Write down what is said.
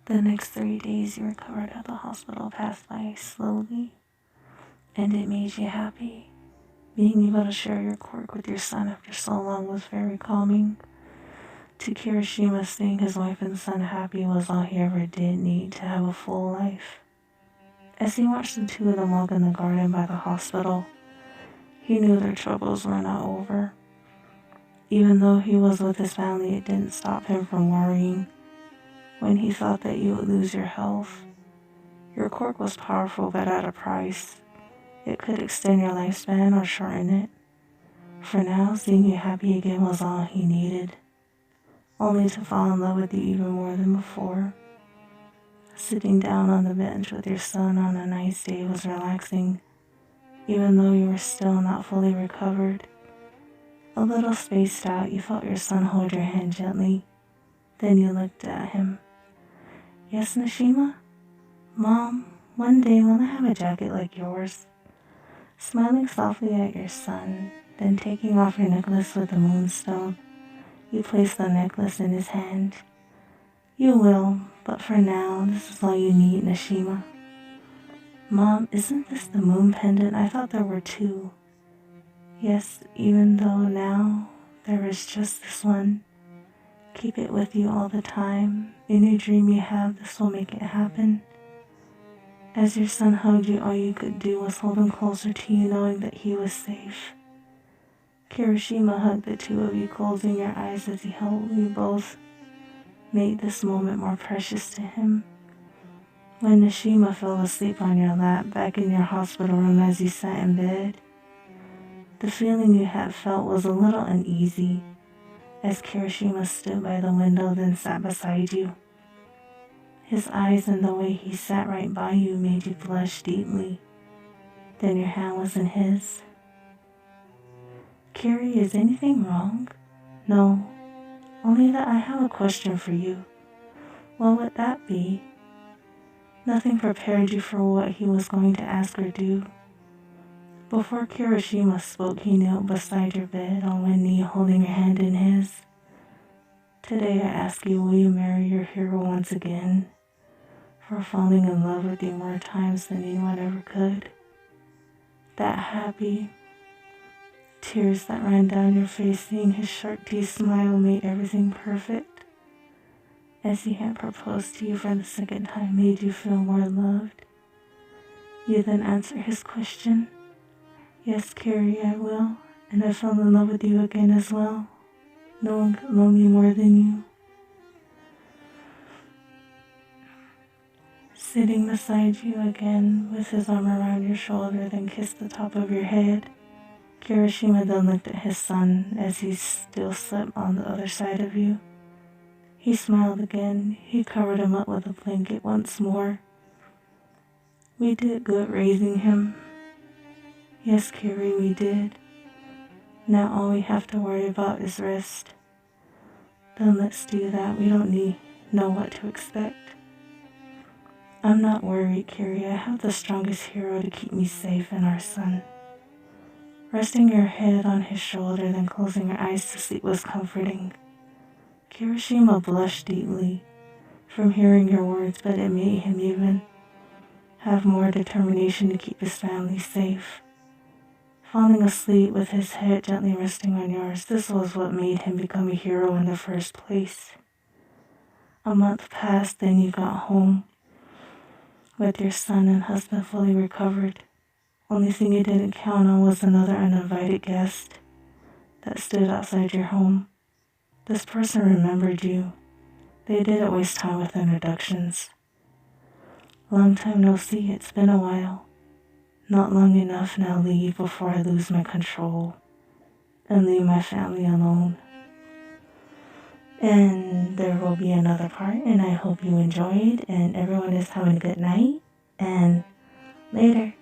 The next 3 days you recovered at the hospital passed by slowly, and it made you happy. Being able to share your quirk with your son after so long was very calming. To Kirishima, seeing his wife and son happy was all he ever did need to have a full life. As he watched the two of them walk in the garden by the hospital, he knew their troubles were not over. Even though he was with his family, it didn't stop him from worrying. When he thought that you would lose your health, your quirk was powerful but at a price. It could extend your lifespan or shorten it. For now, seeing you happy again was all he needed, only to fall in love with you even more than before. Sitting down on the bench with your son on a nice day was relaxing, even though you were still not fully recovered. A little spaced out, you felt your son hold your hand gently. Then you looked at him. "Yes, Nishima? Mom, one day will I have a jacket like yours?" Smiling softly at your son, then taking off your necklace with the moonstone, you placed the necklace in his hand. "You will, but for now, this is all you need, Nishima." "Mom, isn't this the moon pendant? I thought there were two." "Yes, even though now there is just this one. Keep it with you all the time. Any dream you have, this will make it happen." As your son hugged you, all you could do was hold him closer to you, knowing that he was safe. Kirishima hugged the two of you, closing your eyes as he held you both, made this moment more precious to him. When Nishima fell asleep on your lap back in your hospital room as you sat in bed, the feeling you had felt was a little uneasy as Kirishima stood by the window then sat beside you. His eyes and the way he sat right by you made you blush deeply. Then your hand was in his. "Kiri, is anything wrong?" "No, only that I have a question for you." "What would that be?" Nothing prepared you for what he was going to ask or do. Before Kirishima spoke, he knelt beside your bed on one knee, holding your hand in his. "Today I ask you, will you marry your hero once again? For falling in love with you more times than anyone ever could." That happy tears that ran down your face, seeing his sharp teeth smile made everything perfect. As he had proposed to you for the second time made you feel more loved. You then answered his question. "Yes, Kiri, I will, and I fell in love with you again as well. No one could love me more than you." Sitting beside you again with his arm around your shoulder, then kissed the top of your head, Kirishima then looked at his son as he still slept on the other side of you. He smiled again. He covered him up with a blanket once more. "We did good raising him." "Yes, Kiri, we did. Now all we have to worry about is rest." "Then let's do that. We don't know what to expect." "I'm not worried, Kiri. I have the strongest hero to keep me safe and our son." Resting your head on his shoulder, then closing your eyes to sleep was comforting. Kirishima blushed deeply from hearing your words, but it made him even have more determination to keep his family safe. Falling asleep with his head gently resting on yours, this was what made him become a hero in the first place. A month passed, then you got home with your son and husband fully recovered. Only thing you didn't count on was another uninvited guest that stood outside your home. This person remembered you. They didn't waste time with introductions. "Long time no see, it's been a while." "Not long enough, now leave before I lose my control and leave my family alone." And there will be another part, and I hope you enjoyed, and everyone is having a good night, and later.